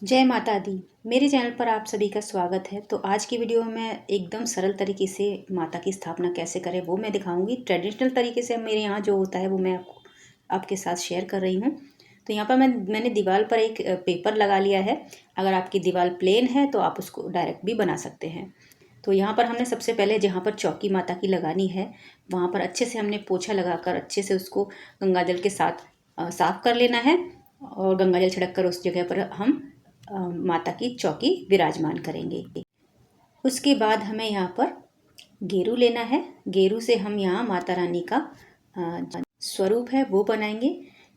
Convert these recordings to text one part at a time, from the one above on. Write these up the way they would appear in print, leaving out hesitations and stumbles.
जय माता दी। मेरे चैनल पर आप सभी का स्वागत है। तो आज की वीडियो में मैं एकदम सरल तरीके से माता की स्थापना कैसे करें वो मैं दिखाऊंगी। ट्रेडिशनल तरीके से मेरे यहाँ जो होता है वो मैं आपके साथ शेयर कर रही हूँ। तो यहाँ पर मैंने दीवार पर एक पेपर लगा लिया है। अगर आपकी दीवार प्लेन है तो आप उसको डायरेक्ट भी बना सकते हैं। तो यहाँ पर हमने सबसे पहले जहाँ पर चौकी माता की लगानी है वहाँ पर अच्छे से हमने पोछा लगाकर अच्छे से उसको गंगाजल के साथ साफ कर लेना है और गंगाजल छिड़क कर उस जगह पर हम माता की चौकी विराजमान करेंगे। उसके बाद हमें यहाँ पर गेरू लेना है। गेरू से हम यहाँ माता रानी का स्वरूप है वो बनाएंगे।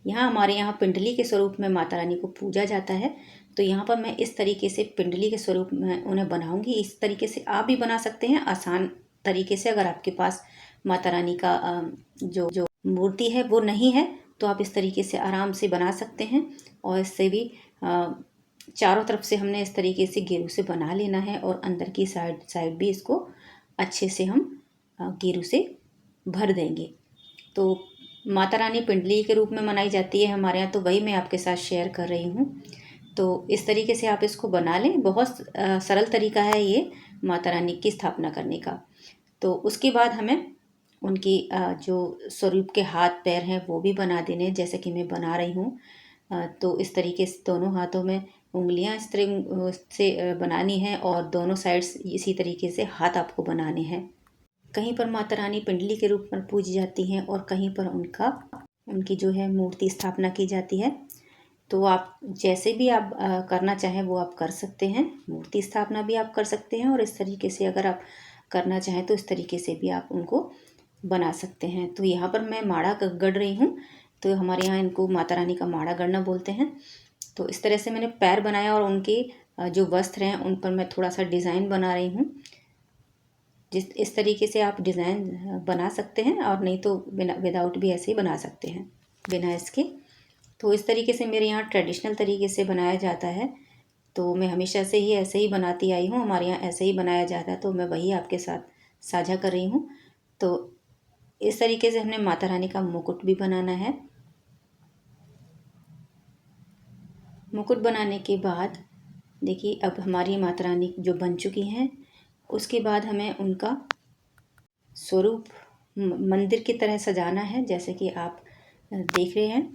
यहाँ हमारे यहाँ पिंडली के स्वरूप में माता रानी को पूजा जाता है। तो यहाँ पर मैं इस तरीके से पिंडली के स्वरूप में उन्हें बनाऊंगी। इस तरीके से आप भी बना सकते हैं आसान तरीके से। अगर आपके पास माता रानी का जो मूर्ति है वो नहीं है तो आप इस तरीके से आराम से बना सकते हैं। और इससे भी चारों तरफ से हमने इस तरीके से गेरू से बना लेना है और अंदर की साइड भी इसको अच्छे से हम गेरू से भर देंगे। तो माता रानी पिंडली के रूप में मनाई जाती है हमारे यहाँ, तो वही मैं आपके साथ शेयर कर रही हूँ। तो इस तरीके से आप इसको बना लें। बहुत सरल तरीका है ये माता रानी की स्थापना करने का। तो उसके बाद हमें उनकी जो स्वरूप के हाथ पैर हैं वो भी बना देने, जैसे कि मैं बना रही हूँ। तो इस तरीके से दोनों हाथों में उंगलियां इस तरह से बनानी है और दोनों साइड्स इसी तरीके से हाथ आपको बनाने हैं। कहीं पर माता रानी पिंडली के रूप में पूजी जाती हैं और कहीं पर उनकी जो है मूर्ति स्थापना की जाती है। तो आप जैसे भी आप करना चाहें वो आप कर सकते हैं। मूर्ति स्थापना भी आप कर सकते हैं और इस तरीके से अगर आप करना चाहें तो इस तरीके से भी आप उनको बना सकते हैं। तो यहाँ पर मैं माड़ा गढ़ रही हूँ। तो हमारे यहाँ इनको माता रानी का माड़ा गढ़ना बोलते हैं। तो इस तरह से मैंने पैर बनाया और उनके जो वस्त्र हैं उन पर मैं थोड़ा सा डिज़ाइन बना रही हूँ। इस तरीके से आप डिज़ाइन बना सकते हैं और नहीं तो विदाउट भी ऐसे ही बना सकते हैं बिना इसके। तो इस तरीके से मेरे यहाँ ट्रेडिशनल तरीके से बनाया जाता है। तो मैं हमेशा से ही ऐसे ही बनाती आई हूँ। हमारे यहाँ ऐसे ही बनाया जाता है तो मैं वही आपके साथ साझा कर रही हूँ। तो इस तरीके से हमने माता रानी का मुकुट भी बनाना है। मुकुट बनाने के बाद देखिए अब हमारी माता रानी जो बन चुकी हैं, उसके बाद हमें उनका स्वरूप मंदिर की तरह सजाना है, जैसे कि आप देख रहे हैं।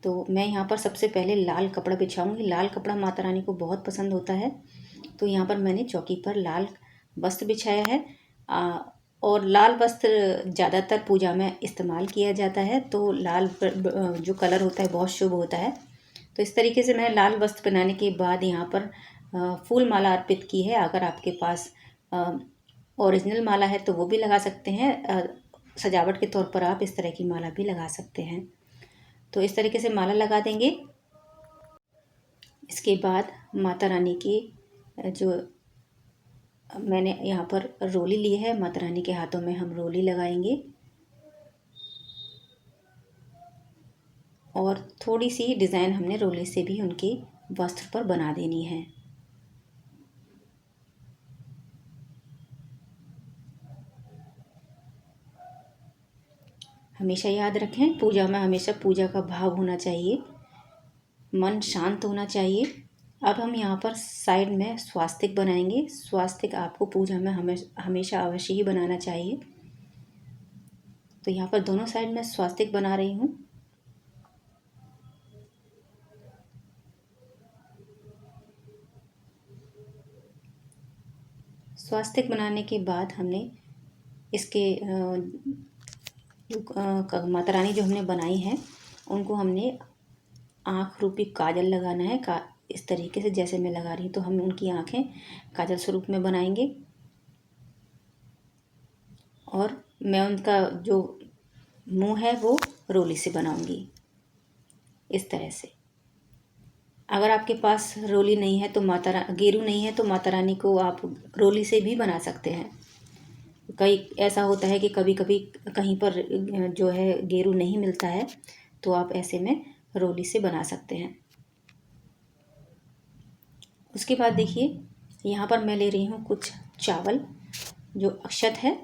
तो मैं यहाँ पर सबसे पहले लाल कपड़ा बिछाऊंगी। लाल कपड़ा माता रानी को बहुत पसंद होता है। तो यहाँ पर मैंने चौकी पर लाल वस्त्र बिछाया है। और लाल वस्त्र ज़्यादातर पूजा में इस्तेमाल किया जाता है। तो लाल जो कलर होता है बहुत शुभ होता है। तो इस तरीके से मैंने लाल वस्त्र पहनाने के बाद यहाँ पर फूल माला अर्पित की है। अगर आपके पास ओरिजिनल माला है तो वो भी लगा सकते हैं। सजावट के तौर पर आप इस तरह की माला भी लगा सकते हैं। तो इस तरीके से माला लगा देंगे। इसके बाद माता रानी की जो मैंने यहाँ पर रोली ली है, माता रानी के हाथों में हम रोली लगाएंगे और थोड़ी सी डिज़ाइन हमने रोली से भी उनके वस्त्र पर बना देनी है। हमेशा याद रखें, पूजा में हमेशा पूजा का भाव होना चाहिए, मन शांत होना चाहिए। अब हम यहाँ पर साइड में स्वास्तिक बनाएंगे। स्वास्तिक आपको पूजा में हमेशा अवश्य ही बनाना चाहिए। तो यहाँ पर दोनों साइड में स्वास्तिक बना रही हूँ। स्वास्तिक बनाने के बाद हमने इसके माता रानी जो हमने बनाई है उनको हमने आँख रूपी काजल लगाना है। इस तरीके से जैसे मैं लगा रही हूँ तो हम उनकी आँखें काजल स्वरूप में बनाएंगे और मैं उनका जो मुंह है वो रोली से बनाऊंगी इस तरह से। अगर आपके पास रोली नहीं है तो गेरू नहीं है तो माता रानी को आप रोली से भी बना सकते हैं। कई ऐसा होता है कि कभी कभी कहीं पर जो है गेरू नहीं मिलता है तो आप ऐसे में रोली से बना सकते हैं। उसके बाद देखिए यहाँ पर मैं ले रही हूँ कुछ चावल। जो अक्षत है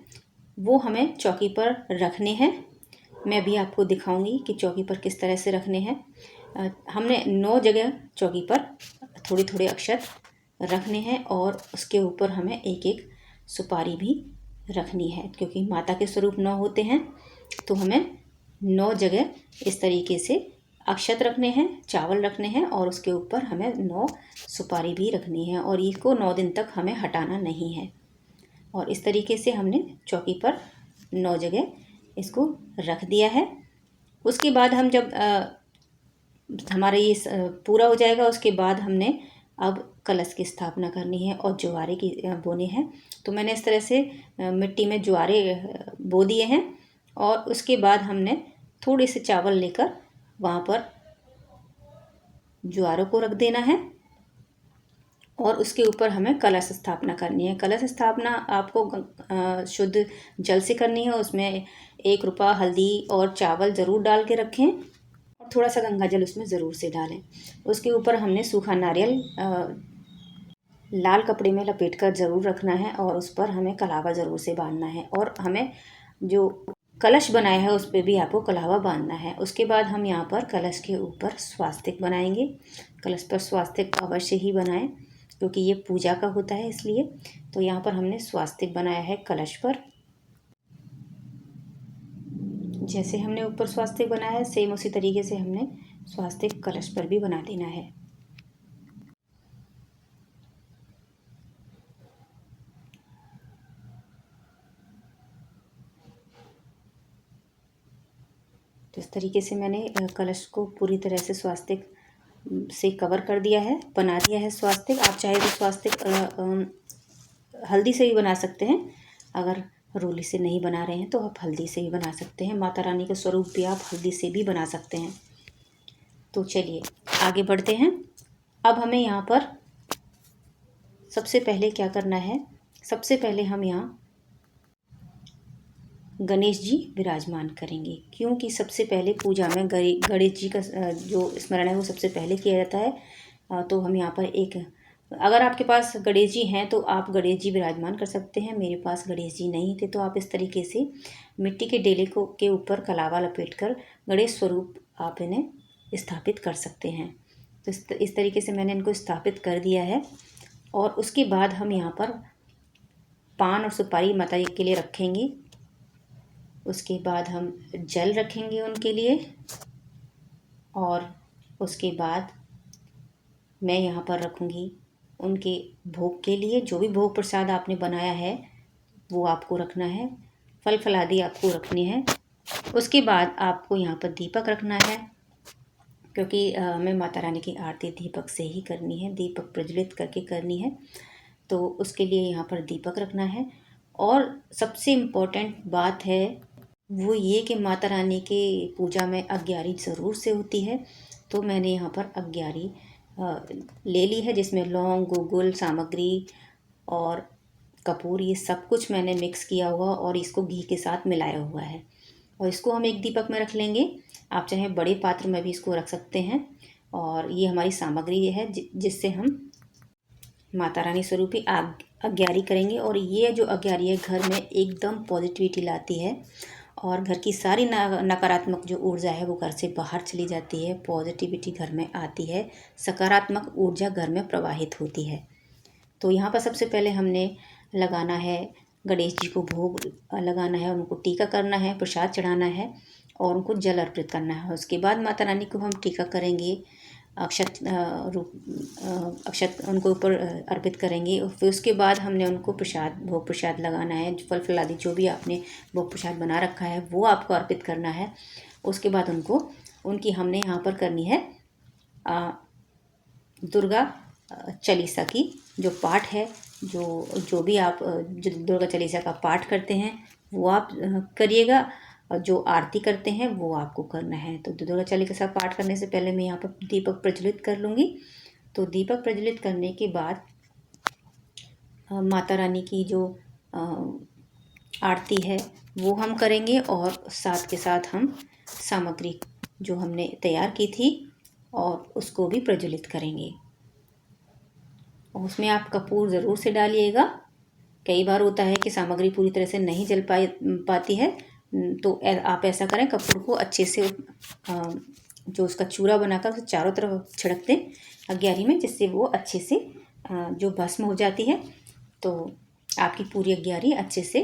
वो हमें चौकी पर रखने हैं। मैं भी आपको दिखाऊंगी कि चौकी पर किस तरह से रखने हैं। हमने 9 जगह चौकी पर थोड़े थोड़े अक्षत रखने हैं और उसके ऊपर हमें एक एक सुपारी भी रखनी है, क्योंकि माता के स्वरूप 9 होते हैं तो हमें 9 जगह इस तरीके से अक्षत रखने हैं, चावल रखने हैं और उसके ऊपर हमें 9 सुपारी भी रखनी है और इसको 9 दिन तक हमें हटाना नहीं है। और इस तरीके से हमने चौकी पर 9 जगह इसको रख दिया है। उसके बाद हम जब हमारा ये पूरा हो जाएगा, उसके बाद हमने अब कलश की स्थापना करनी है और ज्वारे की बोने हैं। तो मैंने इस तरह से मिट्टी में ज्वारे बो दिए हैं और उसके बाद हमने थोड़े से चावल लेकर वहाँ पर ज्वारों को रख देना है और उसके ऊपर हमें कलश स्थापना करनी है। कलश स्थापना आपको शुद्ध जल से करनी है। उसमें 1 रुपया हल्दी और चावल ज़रूर डाल के रखें और थोड़ा सा गंगा जल उसमें ज़रूर से डालें। उसके ऊपर हमने सूखा नारियल लाल कपड़े में लपेट कर ज़रूर रखना है और उस पर हमें कलावा ज़रूर से बांधना है और हमें जो कलश बनाया है उस पर भी आपको कलावा बांधना है। उसके बाद हम यहाँ पर कलश के ऊपर स्वास्तिक बनाएंगे। कलश पर स्वास्तिक अवश्य ही बनाएं क्योंकि ये पूजा का होता है, इसलिए। तो यहाँ पर हमने स्वास्तिक बनाया है कलश पर। जैसे हमने ऊपर स्वास्तिक बनाया है सेम उसी तरीके से हमने स्वास्तिक कलश पर भी बना देना है। तो इस तरीके से मैंने कलश को पूरी तरह से स्वास्तिक से कवर कर दिया है, बना दिया है स्वास्तिक। आप चाहे तो स्वास्तिक हल्दी से भी बना सकते हैं। अगर रोली से नहीं बना रहे हैं तो आप हल्दी से भी बना सकते हैं। माता रानी का स्वरूप भी आप हल्दी से भी बना सकते हैं। तो चलिए आगे बढ़ते हैं। अब हमें यहाँ पर सबसे पहले क्या करना है, सबसे पहले हम यहाँ गणेश जी विराजमान करेंगे, क्योंकि सबसे पहले पूजा में गणेश जी का जो स्मरण है वो सबसे पहले किया जाता है। तो हम यहाँ पर अगर आपके पास गणेश जी हैं तो आप गणेश जी विराजमान कर सकते हैं। मेरे पास गणेश जी नहीं थे तो आप इस तरीके से मिट्टी के डेले के ऊपर कलावा लपेटकर गणेश स्वरूप आप इन्हें स्थापित कर सकते हैं। तो इस तरीके से मैंने इनको स्थापित कर दिया है। और उसके बाद हम यहाँ पर पान और सुपारी माता जी के लिए रखेंगे। उसके बाद हम जल रखेंगे उनके लिए और उसके बाद मैं यहाँ पर रखूँगी उनके भोग के लिए। जो भी भोग प्रसाद आपने बनाया है वो आपको रखना है, फल फलादि आपको रखनी है। उसके बाद आपको यहाँ पर दीपक रखना है, क्योंकि हमें माता रानी की आरती दीपक से ही करनी है, दीपक प्रज्वलित करके करनी है। तो उसके लिए यहाँ पर दीपक रखना है। और सबसे इम्पोर्टेंट बात है वो ये कि माता रानी के पूजा में अग्यारी ज़रूर से होती है। तो मैंने यहाँ पर अग्यारी ले ली है, जिसमें लौंग, गुगुल, सामग्री और कपूर ये सब कुछ मैंने मिक्स किया हुआ और इसको घी के साथ मिलाया हुआ है। और इसको हम एक दीपक में रख लेंगे। आप चाहे बड़े पात्र में भी इसको रख सकते हैं। और ये हमारी सामग्री है जिससे हम माता रानी स्वरूपी अग्यारी करेंगे। और ये जो अग्यारी है घर में एकदम पॉजिटिविटी लाती है और घर की सारी नकारात्मक जो ऊर्जा है वो घर से बाहर चली जाती है, पॉजिटिविटी घर में आती है, सकारात्मक ऊर्जा घर में प्रवाहित होती है। तो यहाँ पर सबसे पहले हमने लगाना है गणेश जी को भोग लगाना है, उनको टीका करना है, प्रसाद चढ़ाना है और उनको जल अर्पित करना है। उसके बाद माता रानी को हम टीका करेंगे, अक्षत उनको ऊपर अर्पित करेंगे। फिर उसके बाद हमने उनको भोग प्रसाद लगाना है। फल फलादि जो भी आपने भोग प्रसाद बना रखा है वो आपको अर्पित करना है। उसके बाद उनकी हमने यहाँ पर करनी है दुर्गा चालीसा की जो पाठ है, जो भी आप जो दुर्गा चालीसा का पाठ करते हैं वो आप करिएगा। जो आरती करते हैं वो आपको करना है। तो दुर्गा चालीसा पाठ करने से पहले मैं यहाँ पर दीपक प्रज्वलित कर लूँगी। तो दीपक प्रज्वलित करने के बाद माता रानी की जो आरती है वो हम करेंगे और साथ के साथ हम सामग्री जो हमने तैयार की थी और उसको भी प्रज्वलित करेंगे। उसमें आप कपूर ज़रूर से डालिएगा। कई बार होता है कि सामग्री पूरी तरह से नहीं जल पाती है, तो आप ऐसा करें कपूर को अच्छे से जो उसका चूरा बनाकर उसे चारों तरफ छिड़क दें। अग्यारी में, जिससे वो अच्छे से जो भस्म हो जाती है, तो आपकी पूरी अग्यारी अच्छे से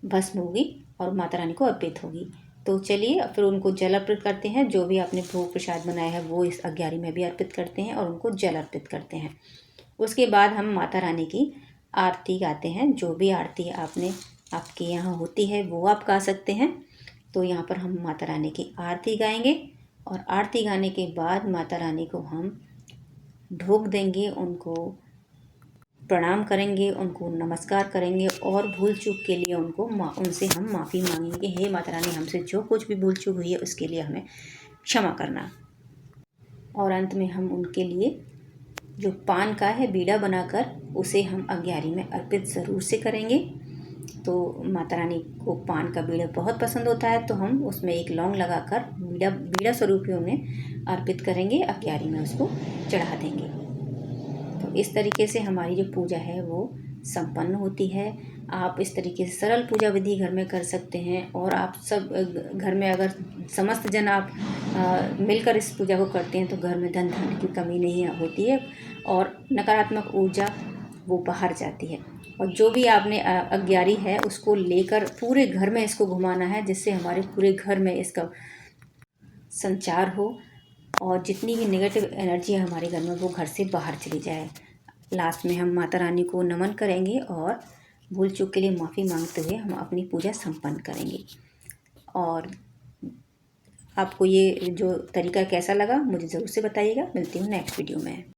भस्म होगी और माता रानी को अर्पित होगी। तो चलिए फिर उनको जल अर्पित करते हैं। जो भी आपने भोग प्रसाद बनाया है वो इस अग्यारी में भी अर्पित करते हैं और उनको जल अर्पित करते हैं। उसके बाद हम माता रानी की आरती गाते हैं। जो भी आरती आपके यहाँ होती है वो आप गा सकते हैं। तो यहाँ पर हम माता रानी की आरती गाएंगे और आरती गाने के बाद माता रानी को हम ढोक देंगे, उनको प्रणाम करेंगे, उनको नमस्कार करेंगे और भूल चूक के लिए उनसे हम माफ़ी मांगेंगे। हे माता रानी, हमसे जो कुछ भी भूल चूक हुई है उसके लिए हमें क्षमा करना। और अंत में हम उनके लिए जो पान का है बीड़ा बनाकर उसे हम अग्यारी में अर्पित ज़रूर से करेंगे। तो माता रानी को पान का बीड़ा बहुत पसंद होता है, तो हम उसमें एक लौंग लगाकर बीड़ा स्वरूप ही उन्हें अर्पित करेंगे, अग्यारी में उसको चढ़ा देंगे। तो इस तरीके से हमारी जो पूजा है वो संपन्न होती है। आप इस तरीके से सरल पूजा विधि घर में कर सकते हैं और आप सब घर में अगर समस्त जन आप मिलकर इस पूजा को करते हैं तो घर में धन धान्य की कमी नहीं होती है और नकारात्मक ऊर्जा वो बाहर जाती है। और जो भी आपने अग्यारी है उसको लेकर पूरे घर में इसको घुमाना है, जिससे हमारे पूरे घर में इसका संचार हो और जितनी भी नेगेटिव एनर्जी है हमारे घर में वो घर से बाहर चली जाए। लास्ट में हम माता रानी को नमन करेंगे और भूल चूक के लिए माफ़ी मांगते हुए हम अपनी पूजा संपन्न करेंगे। और आपको ये जो तरीका कैसा लगा मुझे ज़रूर से बताइएगा। मिलती हूँ नेक्स्ट वीडियो में।